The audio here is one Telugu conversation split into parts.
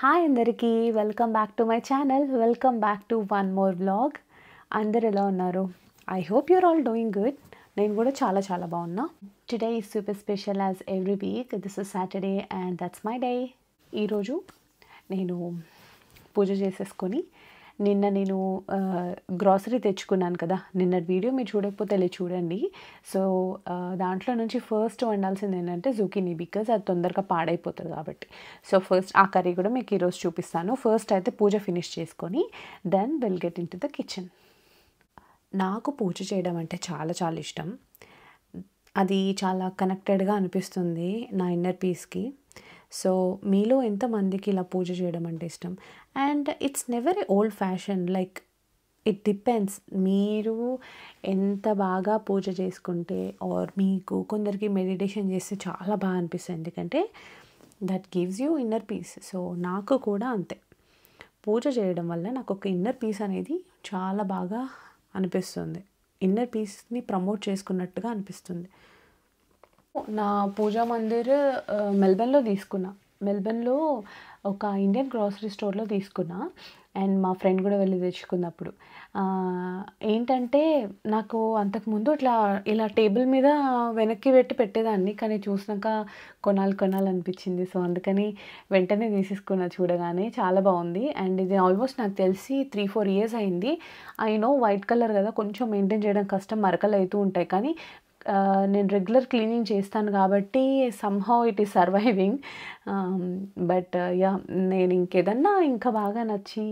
హాయ్ అందరికీ welcome back to my channel. Welcome back to one more vlog. అందరు ఎలా ఉన్నారు? I hope your all doing good. నేను కూడా చాలా బాగున్నా. Today is super special as every week. This is Saturday and that's my day. ఈరోజు నేను పూజ చేసేసుకొని నిన్న నేను గ్రాసరీ తెచ్చుకున్నాను కదా, నిన్న వీడియో మీరు చూడకపోతే వెళ్ళి చూడండి. సో దాంట్లో నుంచి ఫస్ట్ వండాల్సింది ఏంటంటే జుకీనీ, బికాజ్ అది తొందరగా పాడైపోతుంది కాబట్టి. సో ఫస్ట్ ఆ కర్రీ కూడా మీకు ఈరోజు చూపిస్తాను. ఫస్ట్ అయితే పూజ ఫినిష్ చేసుకొని then will get into the kitchen. నాకు పూజ చేయడం అంటే చాలా ఇష్టం. అది చాలా కనెక్టెడ్గా అనిపిస్తుంది నా ఇన్నర్ పీస్కి. సో మీలో ఎంతమందికి ఇలా పూజ చేయడం అంటే ఇష్టం? And it's never A old fashion, like it depends మీరు ఎంత బాగా పూజ చేసుకుంటే, ఆర్ మీకు కొందరికి మెడిటేషన్ చేస్తే చాలా బాగా అనిపిస్తుంది, ఎందుకంటే that gives you inner peace. So నాకు కూడా అంతే, పూజ చేయడం వల్ల నాకు ఒక ఇన్నర్ పీస్ అనేది చాలా బాగా అనిపిస్తుంది. ఇన్నర్ పీస్ని ప్రమోట్ చేసుకున్నట్టుగా అనిపిస్తుంది. నా పూజా మందిర్ మెల్బర్న్లో తీసుకున్నా. మెల్బర్న్లో ఒక ఇండియన్ గ్రాసరీ స్టోర్లో తీసుకున్నా. అండ్ మా ఫ్రెండ్ కూడా వెళ్ళి తెచ్చుకున్నప్పుడు ఏంటంటే, నాకు అంతకుముందు ఇలా టేబుల్ మీద వెనక్కి పెట్టేదాన్ని, కానీ చూసినాక కొనాలనిపించింది. సో అందుకని వెంటనే తీసేసుకున్నా. చూడగానే చాలా బాగుంది. అండ్ ఇది ఆల్మోస్ట్ నాకు తెలిసి 3-4 years అయింది. ఐ నో వైట్ కలర్ కదా, కొంచెం మెయింటైన్ చేయడం కష్టం, మరకలు అవుతూ ఉంటాయి, కానీ నేను రెగ్యులర్ క్లీనింగ్ చేస్తాను కాబట్టి somehow it is surviving. But yeah, నేను ఇంకేదన్నా ఇంకా బాగా నచ్చి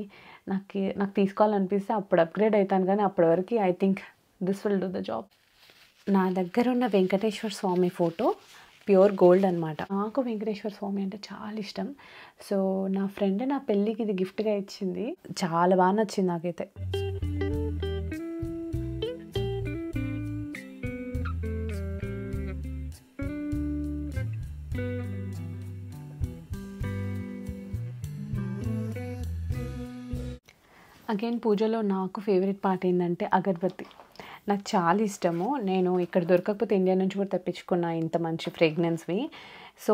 నాకు తీసుకోవాలనిపిస్తే అప్పుడు అప్గ్రేడ్ అవుతాను, కానీ అప్పటి వరకు I think this will do the job. నా దగ్గర ఉన్న వెంకటేశ్వర స్వామి ఫోటో ప్యూర్ గోల్డ్ అనమాట. నాకు వెంకటేశ్వర స్వామి అంటే చాలా ఇష్టం. సో నా ఫ్రెండ్ నా పెళ్ళికి ఇది గిఫ్ట్గా ఇచ్చింది. చాలా బాగా నచ్చింది నాకైతే. అగైన్ పూజలో నాకు ఫేవరెట్ పార్ట్ ఏంటంటే అగరబత్తి. నాకు చాలా ఇష్టము. నేను ఇక్కడ దొరకకపోతే ఇండియా నుంచి కూడా తెప్పించుకున్నా ఇంత మంచి ఫ్రేగ్రెన్స్వి. సో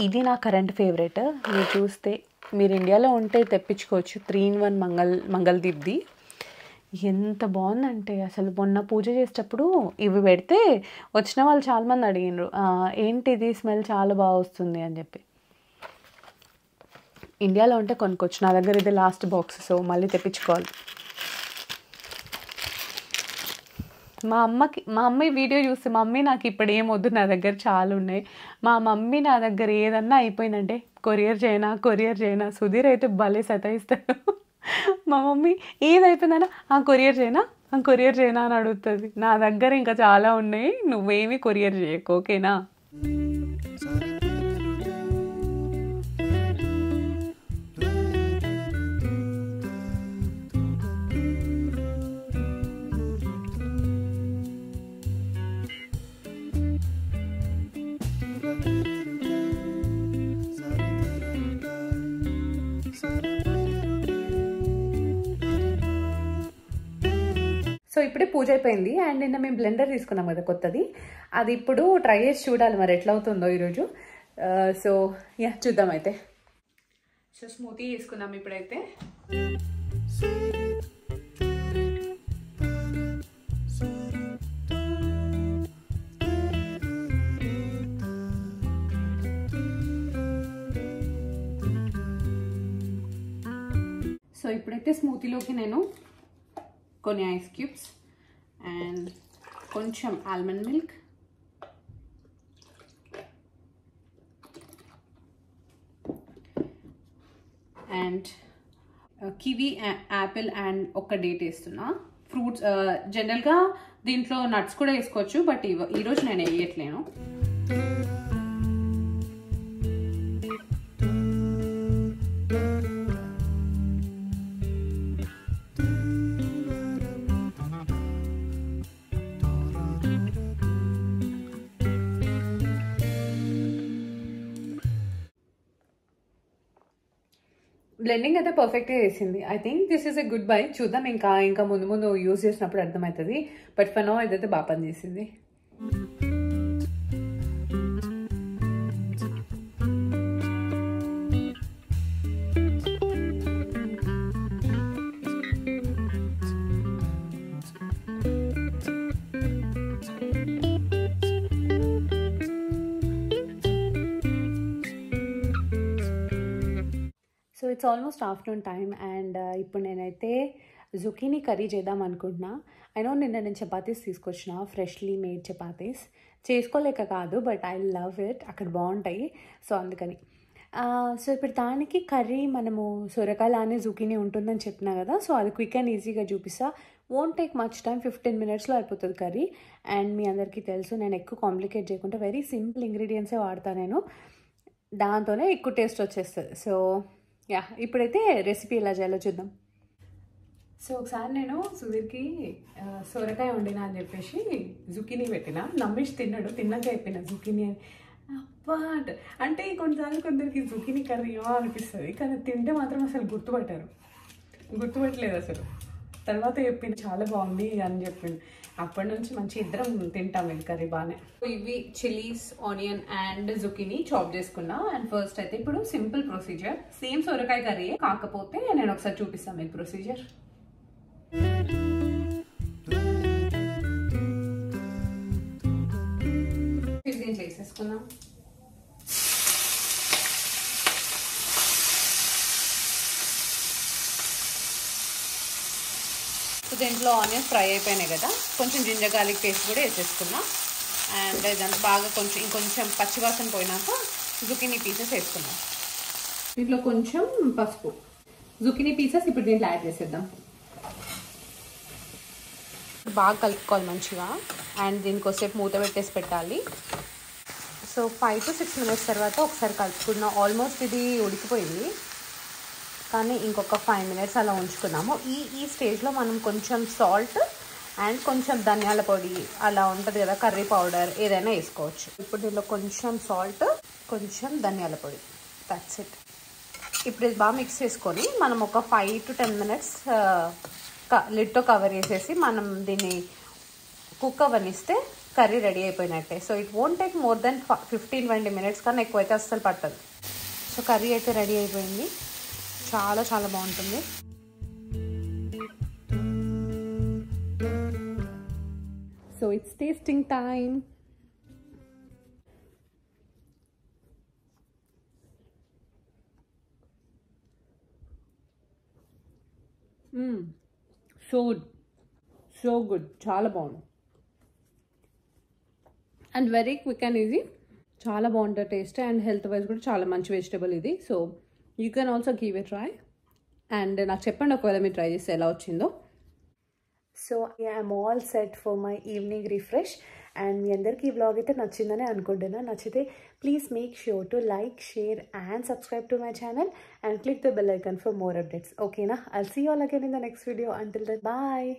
ఇది నా కరెంట్ ఫేవరెట్. మీరు చూస్తే, మీరు ఇండియాలో ఉంటే తెప్పించుకోవచ్చు. 3-in-1 మంగళదీప్ది. ఎంత బాగుందంటే అసలు, మొన్న పూజ చేసేటప్పుడు ఇవి పెడితే వచ్చిన వాళ్ళు చాలామంది అడిగినారు, ఏంటిది స్మెల్ చాలా బాగా వస్తుంది అని చెప్పి. ఇండియాలో ఉంటే కొనుక్కోవచ్చు. నా దగ్గర ఇది లాస్ట్ బాక్స్, సో మళ్ళీ తెప్పించుకోవాలి. మా అమ్మ వీడియో చూస్తే, మమ్మీ నాకు ఇప్పుడు ఏమొద్దు, నా దగ్గర చాలా ఉన్నాయి. మా మమ్మీ నా దగ్గర ఏదన్నా అయిపోయిందంటే కొరియర్ చేయనా. సుధీర్ అయితే భలే సతాయిస్తాడు. మా మమ్మీ ఏదైపోయిందన్నా కొరియర్ చేయనా అని అడుగుతుంది. నా దగ్గర ఇంకా చాలా ఉన్నాయి, నువ్వేమీ కొరియర్ చేయకు, ఓకేనా? సో ఇప్పుడే పూజ అయిపోయింది. అండ్ నిన్న మేము బ్లెండర్ తీసుకున్నాం కదా కొత్తది, అది ఇప్పుడు ట్రై చేసి చూడాలి మరి ఎట్లా అవుతుందో ఈరోజు. సో యా, చూద్దాం అయితే. సో స్మూతీ చేసుకున్నాం ఇప్పుడైతే. సో ఇప్పుడైతే స్మూతీలోకి నేను కొన్ని ఐస్ క్యూబ్స్ అండ్ కొంచెం almond milk, and kiwi, Apple and ఒక డేట్ వేస్తున్నా. ఫ్రూట్స్ జనరల్గా దీంట్లో నట్స్ కూడా వేసుకోవచ్చు, బట్ ఈరోజు నేను వేయట్లేను. బ్లెండింగ్ అయితే పర్ఫెక్ట్గా చేసింది. I think this is a good bye. చూద్దాం ఇంకా ముందు యూజ్ చేసినప్పుడు అర్థమవుతుంది. బట్ ఫర్ నౌ ఇదైతే బాగా పని చేసింది. So it's almost afternoon time and ఇప్పుడు నేనైతే జుకీనీ కర్రీ చేద్దాం అనుకుంటున్నా. ఐ నో నిన్న నేను చపాతీస్ తీసుకొచ్చిన, ఫ్రెష్లీ మేడ్ చపాతీస్. చేసుకోలేక కాదు, బట్ ఐ లవ్ ఇట్, అక్కడ బాగుంటాయి, సో అందుకని. సో ఇప్పుడు దానికి కర్రీ మనము సొరకాయలానే జుకీనీ ఉంటుందని చెప్పినా కదా, సో అది క్విక్ అండ్ ఈజీగా చూపిస్తా. వోంట్ టేక్ మచ్ టైం, 15 minutesలో అయిపోతుంది కర్రీ. అండ్ మీ అందరికీ తెలుసు నేను ఎక్కువ కాంప్లికేట్ చేయకుండా వెరీ సింపుల్ ఇంగ్రీడియంట్సే వాడతాను నేను, దాంతోనే ఎక్కువ టేస్ట్ వచ్చేస్తుంది. సో యా, ఇప్పుడైతే రెసిపీ ఎలా చేయాలో చూద్దాం. సో ఒకసారి నేను సుధీర్కి సొరకాయ వండినా అని చెప్పేసి జుకీనీ పెట్టిన, నమ్మేసి తిన్నాడు. తిన్నాక చెప్పిన జుకీనీ అని. అబ్బా అంటే కొన్నిసార్లు కొందరికి జుకీనీ కర్రీ అనిపిస్తుంది, కానీ తింటే మాత్రం అసలు గుర్తుపట్టలేదు అసలు. తర్వాత చెప్పింది చాలా బాగుంది అని చెప్పింది. అప్పటి నుంచి మంచి ఇద్దరం తింటాం ఇది కర్రీ బాగానే. ఇవి chillies, onion and zucchini chop చేసుకున్నా. అండ్ ఫస్ట్ అయితే ఇప్పుడు సింపుల్ ప్రొసీజర్, సేమ్ సొరకాయ కర్రీ, కాకపోతే నేను ఒకసారి చూపిస్తాను మీకు ప్రొసీజర్. దీంట్లో వేసేసుకుందాం. దీంట్లో ఆనియన్స్ ఫ్రై అయిపోయినాయి కదా, కొంచెం జింజర్ గార్లిక్ పేస్ట్ కూడా వేసేసుకున్నాం. అండ్ ఇదంతా బాగా ఇంకొంచెం పచ్చివాసన పోయినాక జుకీనీ పీసెస్ వేసుకున్నాం. దీంట్లో కొంచెం పసుపు, జుకీనీ పీసెస్ ఇప్పుడు దీంట్లో యాడ్ చేసేద్దాం. బాగా కలుపుకోవాలి మంచిగా. అండ్ దీనికోసేపు మూత పెట్టేసి పెట్టాలి. సో 5 to 6 minutes తర్వాత ఒకసారి కలుపుకున్నాం. ఆల్మోస్ట్ ఇది ఉడికిపోయింది, కానీ ఇంకొక 5 minutes అలా ఉంచుకున్నాము. ఈ స్టేజ్లో మనం కొంచెం సాల్ట్ అండ్ కొంచెం ధనియాల పొడి అలా ఉంటుంది కదా, కర్రీ పౌడర్ ఏదైనా వేసుకోవచ్చు. ఇప్పుడు దీనిలో కొంచెం సాల్ట్, కొంచెం ధనియాల పొడి, దట్స్ ఇట్. ఇప్పుడు ఇది బాగా మిక్స్ చేసుకొని మనం ఒక 5 to 10 minutes లిడ్తో కవర్ చేసేసి మనం దీన్ని కుక్ అవ్వనిస్తే కర్రీ రెడీ అయిపోయినట్టే. So it won't take more than 15-20 minutes, కానీ ఎక్కువైతే అస్సలు పట్టదు. సో కర్రీ అయితే రెడీ అయిపోయింది, చాలా చాలా బాగుంటుంది. So it's tasting time. So good, చాలా బాగుంది. And very quick and easy, చాలా బాగుంటుంది టేస్ట్. అండ్ హెల్త్ వైజ్ కూడా చాలా మంచి వెజిటబుల్ ఇది. So you can also give a try. And నాకు చెప్పండి ఒకవేళ మీరు ట్రై చేస్తే ఎలా వచ్చిందో. So I'm all set for my evening refresh. And మీ అందరికీ ఈ వ్లాగ్ అయితే నచ్చిందని అనుకుంటున్నా. నచ్చితే please make sure to like, share and subscribe to my channel and click the bell icon for more updates. Okay na? I'll see you all again in the next video. Until then, bye.